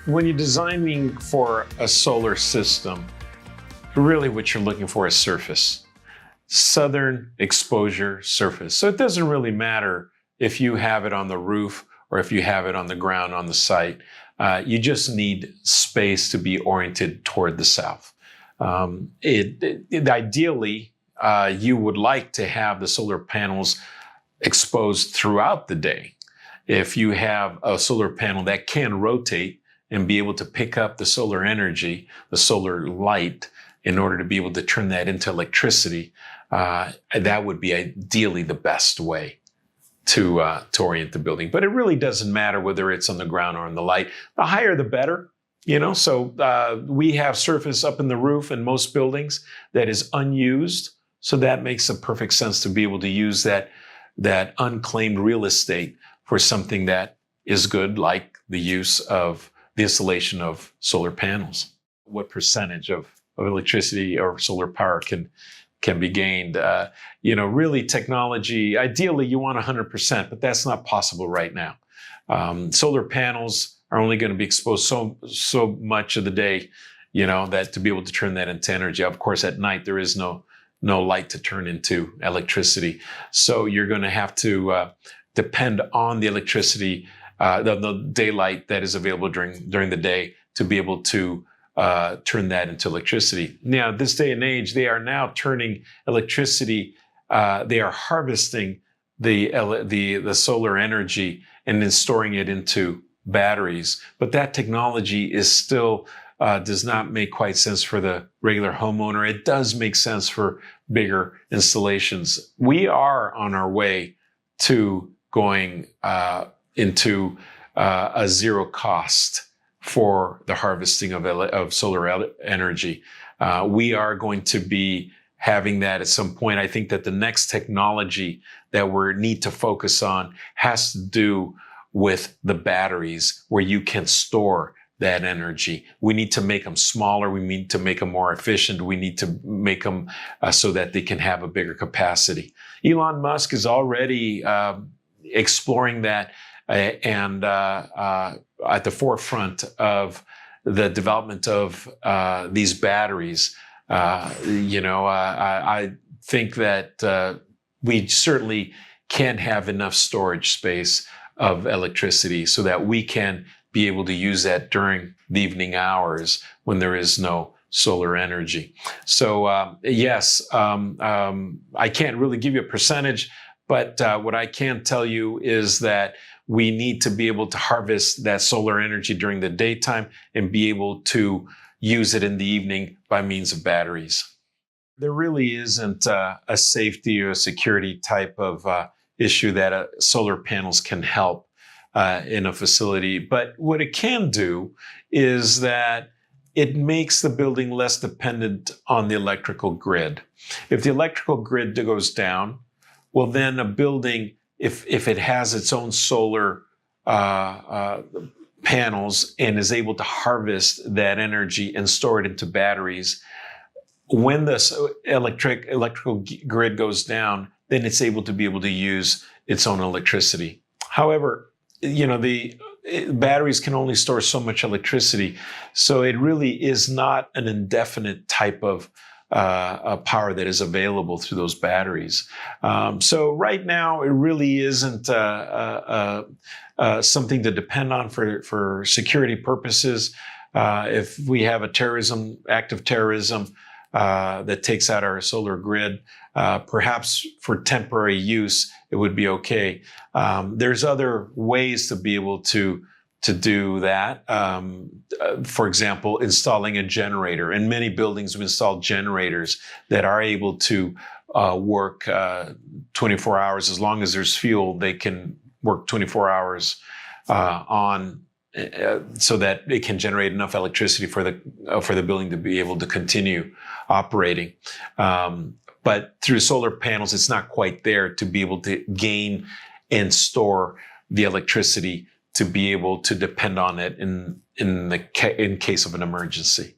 When you're designing for a solar system, really what you're looking for is surface. Southern exposure surface. So it doesn't really matter if you have it on the roof or if you have it on the ground on the site. You just need space to be oriented toward the south. Ideally, you would like to have the solar panels exposed throughout the day. If you have a solar panel that can rotate and be able to pick up the solar energy, the solar light, in order to be able to turn that into electricity, that would be ideally the best way to orient the building. But it really doesn't matter whether it's on the ground or on the light. The higher, the better. So we have surface up in the roof in most buildings that is unused. So that makes a perfect sense to be able to use that unclaimed real estate for something that is good, like the use of the installation of solar panels. What percentage of electricity or solar power can be gained? Really technology, ideally you want 100%, but that's not possible right now. Solar panels are only going to be exposed so much of the day, that to be able to turn that into energy. Of course, at night, there is no light to turn into electricity. So you're going to have to depend on the electricity, the daylight that is available during the day to be able to turn that into electricity. Now, this day and age, they are now turning electricity. They are harvesting the solar energy and then storing it into batteries. But that technology is still does not make quite sense for the regular homeowner. It does make sense for bigger installations. We are on our way to going into a zero cost for the harvesting of solar energy. We are going to be having that at some point. I think that the next technology that we need to focus on has to do with the batteries, where you can store that energy. We need to make them smaller. We need to make them more efficient. We need to make them so that they can have a bigger capacity. Elon Musk is already exploring that and at the forefront of the development of these batteries. I think that we certainly can't have enough storage space of electricity so that we can be able to use that during the evening hours when there is no solar energy. So yes, I can't really give you a percentage, but what I can tell you is that we need to be able to harvest that solar energy during the daytime and be able to use it in the evening by means of batteries. There really isn't a safety or a security type of issue that solar panels can help in a facility. But what it can do is that it makes the building less dependent on the electrical grid. If the electrical grid goes down, well, then a building, if it has its own solar panels and is able to harvest that energy and store it into batteries, when the electrical grid goes down, then it's able to use its own electricity. However, the batteries can only store so much electricity, so it really is not an indefinite type of power that is available through those batteries. So right now, it really isn't something to depend on for security purposes. If we have a act of terrorism that takes out our solar grid, perhaps for temporary use, it would be okay. There's other ways to be able to do that. For example, installing a generator. In many buildings, we install generators that are able to work 24 hours. As long as there's fuel, they can work 24 hours so that it can generate enough electricity for the building to be able to continue operating. But through solar panels, it's not quite there to be able to gain and store the electricity to be able to depend on it in case of an emergency.